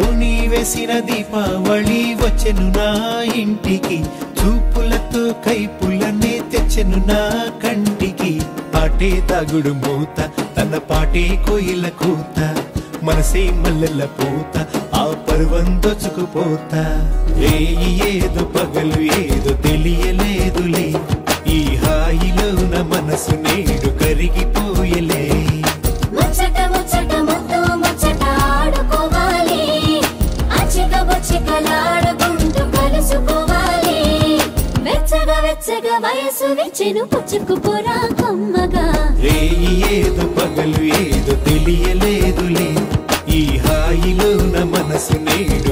ఓని వేసిన దీపావళి వచ్చెను నా ఇంటికి, చూపులతో కైపులనే తెచ్చెను నా కంటికి. పాటే దాగుడు మూత, తన పాటే కోయిల కూత, మనసే మల్లెల పూత, ఆ పర్వం దోచుకుపోతా. రేయి ఏదో పగలు ఏదో తెలియలేదులే, ఈ హాయిలోన మనసు నేడు కరిగిపోయలే. ముచ్చట ముచ్చట ముద్దు ముచ్చట ఆడుకోవాలి, అచ్చిక బొచ్చికలాడుకుంటూ కలుసుకోవాలి. వెచ్చగా వెచ్చగా వయసు విచ్చెను పుచ్చుకుపోరా కమ్మగా. రేయి ఏదో పగలు ఏదో తెలియలేదులే, ఈ హాయిలోన మనసు నేడు